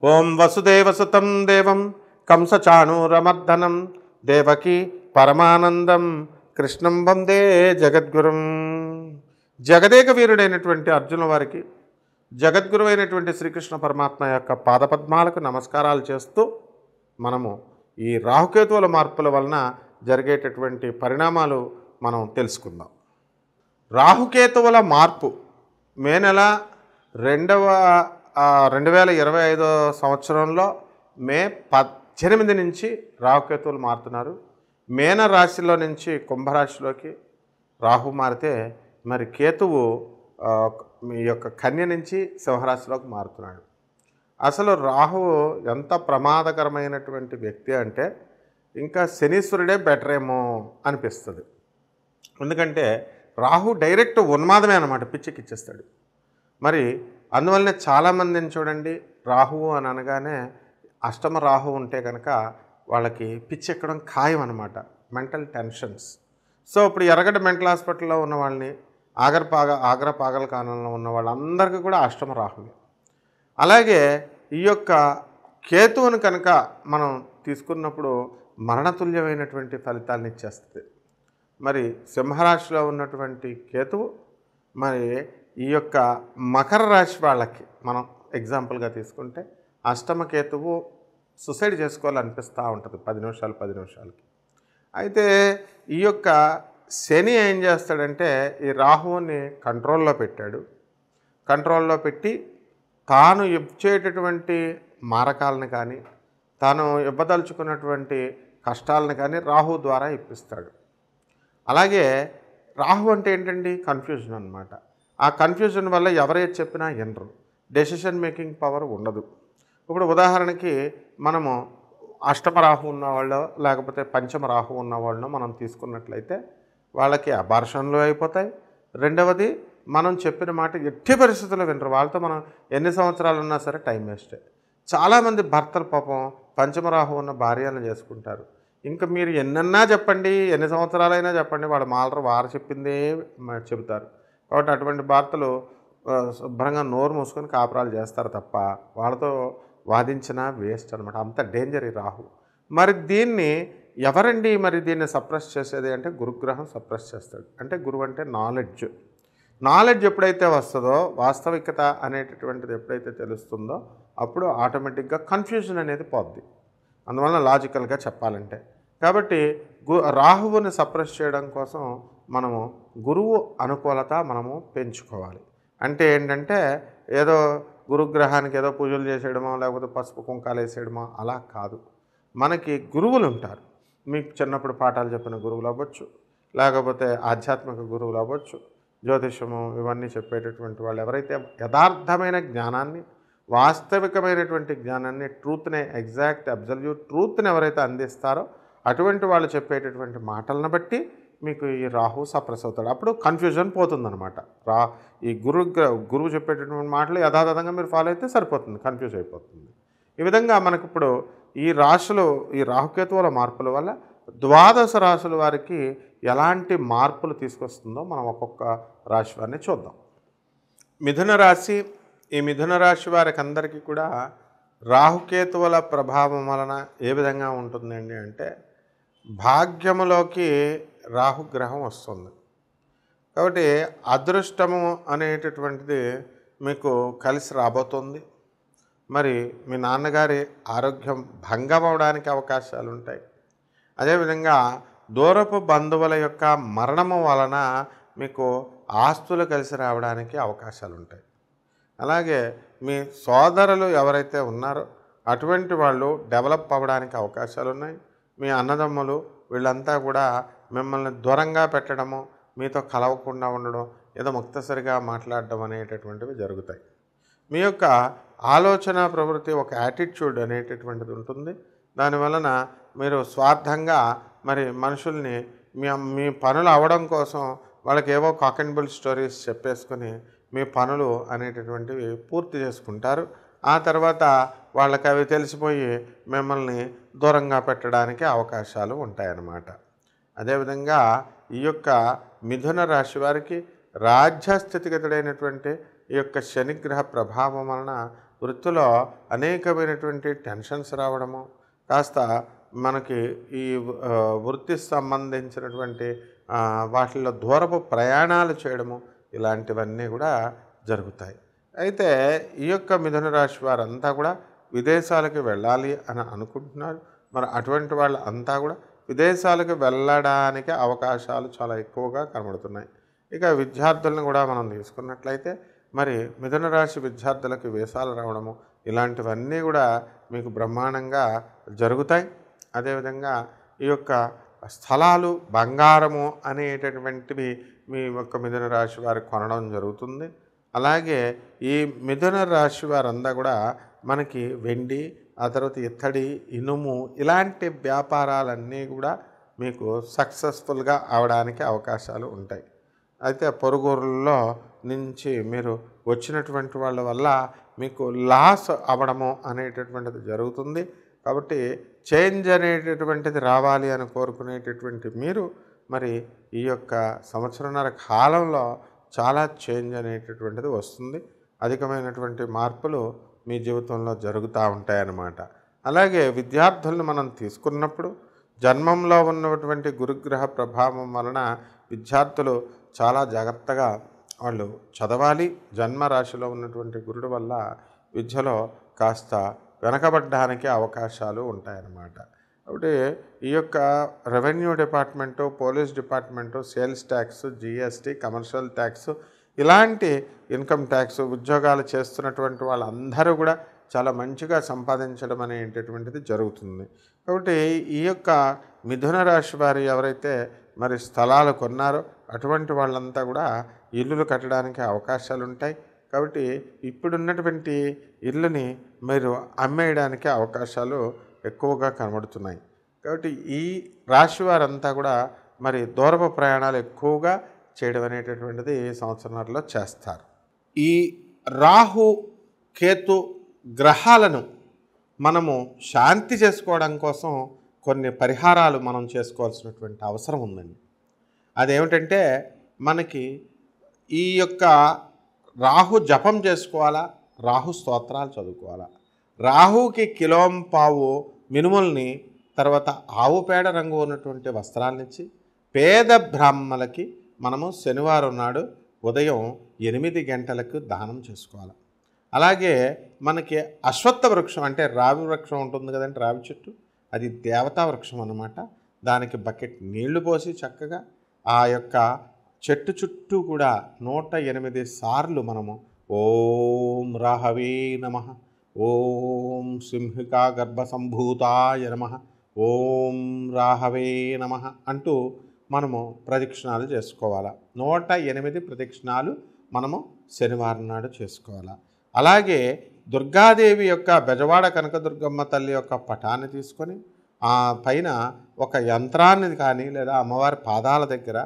ఓం వసుదేవసుతం దేవం కంసచాణూరమర్దనం దేవకి పరమానందం కృష్ణం వందే జగద్గురుం. జగదేక వీరుడైనటువంటి అర్జున వారికి జగద్గురువైనటువంటి శ్రీకృష్ణ పరమాత్మ యొక్క పాదపద్మాలకు నమస్కారాలు చేస్తూ మనము ఈ రాహుకేతువుల మార్పుల వలన జరిగేటటువంటి పరిణామాలు మనం తెలుసుకుందాం. రాహుకేతువుల మార్పు మే నెల 2025 సంవత్సరంలో మే 18 నుంచి రాహుకేతువులు మారుతున్నారు. మేన రాశిలో నుంచి కుంభరాశిలోకి రాహు మారితే మరి కేతువు మీ యొక్క కన్య నుంచి సింహరాశిలోకి మారుతున్నాడు. అసలు రాహువు ఎంత ప్రమాదకరమైనటువంటి వ్యక్తి అంటే ఇంకా శనీశ్వరుడే బెటర్ ఏమో అనిపిస్తుంది. ఎందుకంటే రాహు డైరెక్ట్ ఉన్మాదమే అన్నమాట, పిచ్చికిచ్చేస్తాడు. మరి అందువల్లనే చాలామందిని చూడండి, రాహువు అని అనగానే అష్టమ రాహు ఉంటే కనుక వాళ్ళకి పిచ్చి ఎక్కడం ఖాయం అనమాట, మెంటల్ టెన్షన్స్. సో ఇప్పుడు ఎర్రగడ్డ మెంటల్ హాస్పిటల్లో ఉన్న వాళ్ళని, ఆగ్రా పాగలకానంలో ఉన్న వాళ్ళందరికీ కూడా అష్టమ రాహువే. అలాగే ఈ యొక్క కేతువును కనుక మనం తీసుకున్నప్పుడు మరణతుల్యమైనటువంటి ఫలితాలను ఇచ్చేస్తుంది. మరి సింహరాశిలో ఉన్నటువంటి కేతువు మరి ఈ యొక్క మకర రాశి వాళ్ళకి మనం ఎగ్జాంపుల్గా తీసుకుంటే అష్టమ కేతువు సూసైడ్ చేసుకోవాలనిపిస్తూ ఉంటుంది 10 నిమిషాలకి. అయితే ఈ యొక్క శని ఏం చేస్తాడంటే ఈ రాహువుని కంట్రోల్లో పెట్టాడు. కంట్రోల్లో పెట్టి తాను ఇచ్చేటటువంటి మారకాలను కానీ తాను ఇవ్వదలుచుకున్నటువంటి కష్టాలను కానీ రాహు ద్వారా ఇప్పిస్తాడు. అలాగే రాహు అంటే ఏంటండి, కన్ఫ్యూజన్ అన్నమాట. ఆ కన్ఫ్యూజన్ వల్ల ఎవరైతే చెప్పినా వినరు, డెసిషన్ మేకింగ్ పవర్ ఉండదు. ఇప్పుడు ఉదాహరణకి మనము అష్టమ రాహు ఉన్నవాళ్ళు లేకపోతే పంచమ రాహు ఉన్నవాళ్ళను మనం తీసుకున్నట్లయితే వాళ్ళకి అబార్షన్లు అయిపోతాయి. రెండవది మనం చెప్పిన మాట ఎట్టి పరిస్థితుల్లో వినరు. వాళ్ళతో మనం ఎన్ని సంవత్సరాలు ఉన్నా సరే టైం వేస్టే. చాలామంది భర్తలు పాపం పంచమ రాహు ఉన్న భార్యలను చేసుకుంటారు. ఇంకా మీరు ఎన్నన్నా చెప్పండి, ఎన్ని సంవత్సరాలైనా చెప్పండి, వాడు మాలరు వారు చెప్పిందే చెబుతారు. కాబట్టి అటువంటి భర్తలు శుభ్రంగా నోరు మూసుకొని కాపురాలు చేస్తారు తప్ప వాళ్ళతో వాదించినా వేస్ట్ అనమాట. అంత డేంజర్ ఈ రాహు. మరి దీన్ని ఎవరండి మరి దీన్ని సప్రెస్ చేసేది అంటే గురుగ్రహం సప్రెస్ చేస్తాడు. అంటే గురువు అంటే నాలెడ్జ్ ఎప్పుడైతే వస్తుందో, వాస్తవికత అనేటటువంటిది ఎప్పుడైతే తెలుస్తుందో అప్పుడు ఆటోమేటిక్గా కన్ఫ్యూజన్ అనేది పోద్ది. అందువల్ల లాజికల్గా చెప్పాలంటే కాబట్టి రాహువుని సప్రెస్ చేయడం కోసం మనము గురువు అనుకూలత మనము పెంచుకోవాలి. అంటే ఏంటంటే ఏదో గురుగ్రహానికి ఏదో పూజలు చేసేయడమో లేకపోతే పసుపు కుంకాలు వేసేయడమో అలా కాదు. మనకి గురువులు ఉంటారు. మీకు చిన్నప్పుడు పాఠాలు చెప్పిన గురువులు అవ్వచ్చు, లేకపోతే ఆధ్యాత్మిక గురువులు అవ్వచ్చు, జ్యోతిషము ఇవన్నీ చెప్పేటటువంటి వాళ్ళు ఎవరైతే యథార్థమైన జ్ఞానాన్ని, వాస్తవికమైనటువంటి జ్ఞానాన్ని, ట్రూత్ని, ఎగ్జాక్ట్ అబ్జల్యూట్ ట్రూత్ని ఎవరైతే అందిస్తారో అటువంటి వాళ్ళు చెప్పేటటువంటి మాటలను బట్టి మీకు ఈ రాహు సప్రెస్ అవుతాడు. అప్పుడు కన్ఫ్యూజన్ పోతుందన్నమాట. ఈ గురువు చెప్పేటటువంటి మాటలు యథాతథంగా మీరు ఫాలో అయితే సరిపోతుంది, కన్ఫ్యూజ్ అయిపోతుంది. ఈ విధంగా మనకి ఇప్పుడు ఈ రాశులు, ఈ రాహుకేతువుల మార్పుల వల్ల 12 రాశుల వారికి ఎలాంటి మార్పులు తీసుకొస్తుందో మనం ఒక్కొక్క రాశి వారిని చూద్దాం. మిథున రాశి. ఈ మిథున రాశి వారికి అందరికీ కూడా రాహుకేతువుల ప్రభావం వలన ఏ విధంగా ఉంటుందండి అంటే భాగ్యములోకి రాహుగ్రహం వస్తుంది. కాబట్టి అదృష్టము అనేటటువంటిది మీకు కలిసి రాబోతుంది. మరి మీ నాన్నగారి ఆరోగ్యం భంగం అవడానికి అవకాశాలు ఉంటాయి. అదేవిధంగా దూరపు బంధువుల యొక్క మరణము వలన మీకు ఆస్తులు కలిసి రావడానికి అవకాశాలు ఉంటాయి. అలాగే మీ సోదరులు ఎవరైతే ఉన్నారో అటువంటి వాళ్ళు డెవలప్ అవ్వడానికి అవకాశాలు ఉన్నాయి. మీ అన్నదమ్ములు వీళ్ళంతా కూడా మిమ్మల్ని దూరంగా పెట్టడము, మీతో కలవకుండా ఉండడం, ఏదో ముక్తసరిగా మాట్లాడడం అనేటటువంటివి జరుగుతాయి. మీ యొక్క ఆలోచన ప్రవృత్తి, ఒక యాటిట్యూడ్ అనేటటువంటిది ఉంటుంది. దానివలన మీరు స్వార్థంగా మరి మనుషుల్ని మీ పనులు అవ్వడం కోసం వాళ్ళకి ఏవో కాక్ అండ్ బుల్ స్టోరీస్ చెప్పేసుకొని మీ పనులు అనేటటువంటివి పూర్తి చేసుకుంటారు. ఆ తర్వాత వాళ్ళకి అవి తెలిసిపోయి మిమ్మల్ని దూరంగా పెట్టడానికి అవకాశాలు ఉంటాయన్నమాట. అదేవిధంగా ఈ యొక్క మిథున రాశి వారికి రాజ్య స్థితిగతుడైనటువంటి ఈ యొక్క శనిగ్రహ ప్రభావం వలన వృత్తిలో అనేకమైనటువంటి టెన్షన్స్ రావడము, కాస్త మనకి ఈ వృత్తికి సంబంధించినటువంటి వాటిల్లో దూరపు ప్రయాణాలు చేయడము, ఇలాంటివన్నీ కూడా జరుగుతాయి. అయితే ఈ యొక్క మిథున రాశి వారంతా కూడా విదేశాలకు వెళ్ళాలి అని అనుకుంటున్నారు. మరి అటువంటి వాళ్ళు అంతా కూడా విదేశాలకు వెళ్ళడానికి అవకాశాలు చాలా ఎక్కువగా కనబడుతున్నాయి. ఇక విద్యార్థులను కూడా మనం తీసుకున్నట్లయితే మరి మిథున రాశి విద్యార్థులకు వీసాలు రావడము, ఇలాంటివన్నీ కూడా మీకు బ్రహ్మాండంగా జరుగుతాయి. అదేవిధంగా ఈ యొక్క స్థలాలు, బంగారము అనేటటువంటివి మీ యొక్క మిథున రాశి వారు కొనడం జరుగుతుంది. అలాగే ఈ మిథున రాశి వారంతా కూడా మనకి వెండి, ఆ తర్వాత ఇత్తడి, ఇనుము ఇలాంటి వ్యాపారాలన్నీ కూడా మీకు సక్సెస్ఫుల్గా అవడానికి అవకాశాలు ఉంటాయి. అయితే పొరుగురుల్లో నుంచి మీరు వచ్చినటువంటి వాళ్ళ వల్ల మీకు లాస్ అవ్వడము అనేటటువంటిది జరుగుతుంది. కాబట్టి చేంజ్ అనేటటువంటిది రావాలి అని కోరుకునేటటువంటి మీరు మరి ఈ యొక్క సంవత్సరన్నర కాలంలో చాలా చేంజ్ అనేటటువంటిది వస్తుంది. అధికమైనటువంటి మార్పులు మీ జీవితంలో జరుగుతూ ఉంటాయన్నమాట. అలాగే విద్యార్థులను మనం తీసుకున్నప్పుడు జన్మంలో ఉన్నటువంటి గురుగ్రహ ప్రభావం వలన విద్యార్థులు చాలా జాగ్రత్తగా వాళ్ళు చదవాలి. జన్మరాశిలో ఉన్నటువంటి గురుడు వల్ల విద్యలో కాస్త వెనకబడ్డానికి అవకాశాలు ఉంటాయన్నమాట. కాబట్టి ఈ యొక్క revenue department, police department, sales tax, GST, commercial tax ఇలాంటి ఇన్కమ్ ట్యాక్స్ ఉద్యోగాలు చేస్తున్నటువంటి వాళ్ళందరూ కూడా చాలా మంచిగా సంపాదించడం అనేటటువంటిది జరుగుతుంది. కాబట్టి ఈ యొక్క మిథున రాశి వారు ఎవరైతే మరి స్థలాలు కొన్నారో అటువంటి వాళ్ళంతా కూడా ఇల్లులు కట్టడానికి అవకాశాలు ఉంటాయి. కాబట్టి ఇప్పుడున్నటువంటి ఇల్లుని మీరు అమ్మేయడానికి అవకాశాలు ఎక్కువగా కనబడుతున్నాయి. కాబట్టి ఈ రాశి వారంతా కూడా మరి దూరపు ప్రయాణాలు ఎక్కువగా చేయడం అనేటటువంటిది సంవత్సరాల్లో చేస్తారు. ఈ రాహు, కేతు గ్రహాలను మనము శాంతి చేసుకోవడం కోసం కొన్ని పరిహారాలు మనం చేసుకోవాల్సినటువంటి అవసరం ఉందండి. అదేమిటంటే మనకి ఈ యొక్క రాహు జపం చేసుకోవాలా, రాహు స్తోత్రాలు చదువుకోవాలా. రాహుకి కిలోంపావు మినుముల్ని, తర్వాత ఆవు పేడ రంగు ఉన్నటువంటి వస్త్రాలనిచ్చి పేద బ్రాహ్మణులకి మనము శనివారం నాడు ఉదయం 8 గంటలకు దానం చేసుకోవాలి. అలాగే మనకి అశ్వత్థ వృక్షం అంటే రావి వృక్షం ఉంటుంది కదండి, రావి చెట్టు, అది దేవతా వృక్షం అన్నమాట. దానికి బకెట్ నీళ్లు పోసి చక్కగా ఆ యొక్క చెట్టు చుట్టూ కూడా 108 సార్లు మనము ఓం రాహవే నమః, ఓం సింహికా గర్భసంభూతాయ నమః, ఓం రాహవే నమః అంటూ మనము ప్రదక్షిణాలు చేసుకోవాలి. 108 ప్రదక్షిణాలు మనము శనివారం నాడు చేసుకోవాలి. అలాగే దుర్గాదేవి యొక్క బెజవాడ కనకదుర్గమ్మ తల్లి యొక్క పటాన్ని తీసుకొని ఆ పైన ఒక యంత్రాన్ని కానీ లేదా అమ్మవారి పాదాల దగ్గర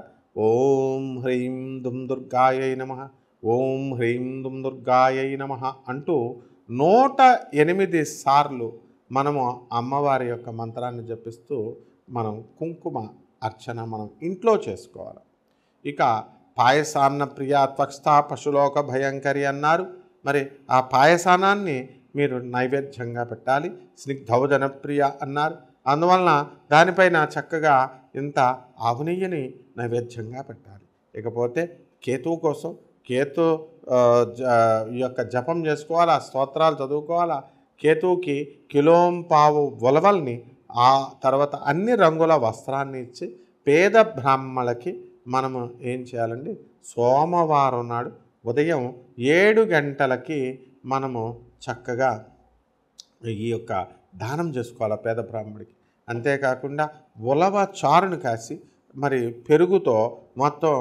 ఓం హ్రీం దుం దుర్గాయై నమః, ఓం హ్రీం దుం దుర్గాయై నమః అంటూ 108 సార్లు మనము అమ్మవారి యొక్క మంత్రాన్ని జపిస్తూ మనం కుంకుమ అర్చన మనం ఇంట్లో చేసుకోవాలి. ఇక పాయసాన్న ప్రియ త్వక్స్థ పశులోక భయంకరి అన్నారు. మరి ఆ పాయసానాన్ని మీరు నైవేద్యంగా పెట్టాలి. స్నిగ్ధౌజన ప్రియ అన్నారు. అందువలన దానిపైన చక్కగా ఇంత ఆవు నెయ్యిని నైవేద్యంగా పెట్టాలి. ఇకపోతే కేతువు కోసం కేతు ఈ యొక్క జపం చేసుకోవాలా, స్తోత్రాలు చదువుకోవాలా. కేతువుకి కిలోంపావు ఉలవల్ని, ఆ తర్వాత అన్ని రంగుల వస్త్రాన్ని ఇచ్చి పేద బ్రాహ్మణులకి మనము ఏం చేయాలండి, సోమవారం నాడు ఉదయం 7 గంటలకి మనము చక్కగా ఈ యొక్క దానం చేసుకోవాలి పేద బ్రాహ్మడికి. అంతేకాకుండా ఉలవ చారుని కాసి మరి పెరుగుతో మొత్తం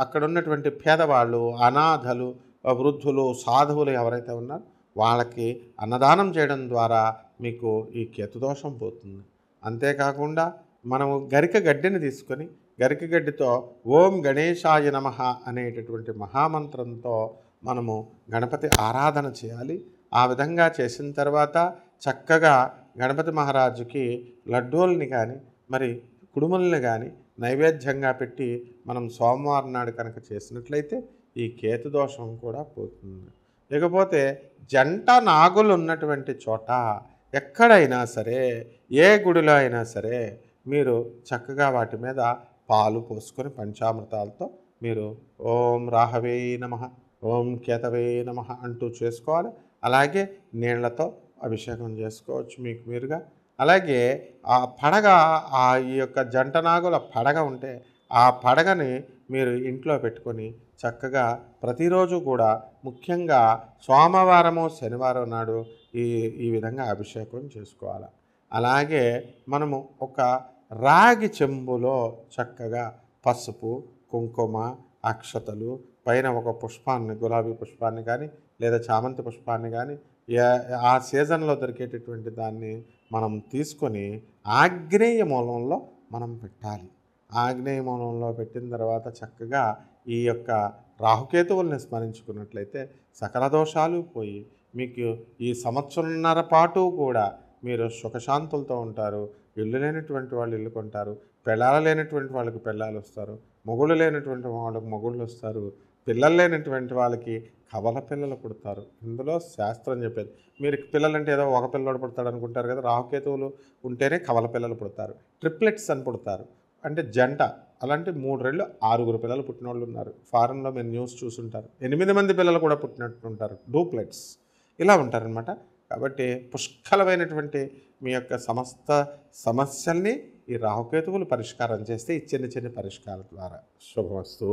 అక్కడ ఉన్నటువంటి పేదవాళ్ళు, అనాథలు, వృద్ధులు, సాధువులు ఎవరైతే ఉన్నారో వాళ్ళకి అన్నదానం చేయడం ద్వారా మీకు ఈ కేతుదోషం పోతుంది. అంతేకాకుండా మనము గరిక గడ్డిని తీసుకొని గరిక గడ్డితో ఓం గణేశాయ నమః అనేటటువంటి మహామంత్రంతో మనము గణపతి ఆరాధన చేయాలి. ఆ విధంగా చేసిన తర్వాత చక్కగా గణపతి మహారాజుకి లడ్డూల్ని కానీ మరి కుడుముల్ని కానీ నైవేద్యంగా పెట్టి మనం సోమవారం నాడు కనుక చేసినట్లయితే ఈ కేతుదోషం కూడా పోతుంది. ఇకపోతే జంట నాగులు ఉన్నటువంటి చోట ఎక్కడైనా సరే, ఏ గుడిలో అయినా సరే మీరు చక్కగా వాటి మీద పాలు పోసుకొని పంచామృతాలతో మీరు ఓం రాహవే నమః, ఓం కేతవే నమః అంటూ చేసుకోవాలి. అలాగే నీళ్లతో అభిషేకం చేసుకోవచ్చు మీకు మీరుగా. అలాగే ఆ పడగ, ఈ యొక్క జంట నాగుల పడగ ఉంటే ఆ పడగని మీరు ఇంట్లో పెట్టుకొని చక్కగా ప్రతిరోజు కూడా, ముఖ్యంగా సోమవారము శనివారం నాడు ఈ ఈ విధంగా అభిషేకం చేసుకోవాలి. అలాగే మనము ఒక రాగి చెంబులో చక్కగా పసుపు, కుంకుమ, అక్షతలు, పైన ఒక పుష్పాన్ని, గులాబీ పుష్పాన్ని కానీ లేదా చామంతి పుష్పాన్ని కానీ ఆ సీజన్లో దొరికేటటువంటి దాన్ని మనం తీసుకొని ఆగ్నేయ మూలంలో మనం పెట్టాలి. ఆగ్నేయ మూలంలో పెట్టిన తర్వాత చక్కగా ఈ యొక్క రాహుకేతువుల్ని స్మరించుకున్నట్లయితే సకల దోషాలు పోయి మీకు ఈ సంవత్సరంన్నర పాటు కూడా మీరు సుఖశాంతులతో ఉంటారు. ఇల్లు లేనటువంటి వాళ్ళు ఇల్లు కొంటారు, పెళ్ళాలు లేనటువంటి వాళ్ళకి పెళ్ళాలు వస్తారు, మొగుళ్ళు లేనటువంటి వాళ్ళకి మొగుళ్ళు వస్తారు, పిల్లలు లేనటువంటి వాళ్ళకి కవల పిల్లలు పుడతారు. ఇందులో శాస్త్రం చెప్పేది. మీరు పిల్లలంటే ఏదో ఒక పిల్లడు పుడతాడు అనుకుంటారు కదా, రాహుకేతువులు ఉంటేనే కవల పిల్లలు పుడతారు. ట్రిప్లెట్స్ అని పుడతారు, అంటే జంట. అలాంటి 3 రెళ్ళు 6 పిల్లలు పుట్టిన వాళ్ళు ఉన్నారు. ఫారెన్లో మీరు న్యూస్ చూసుంటారు. 8 మంది పిల్లలు కూడా పుట్టినట్టుంటారు, డూప్లెట్స్. ఇలా ఉంటారనమాట. కాబట్టి పుష్కలమైనటువంటి మీ యొక్క సమస్త సమస్యల్ని ఈ రాహుకేతువులు పరిష్కారం చేస్తే ఈ చిన్న చిన్న పరిష్కారం ద్వారా శుభమస్తు.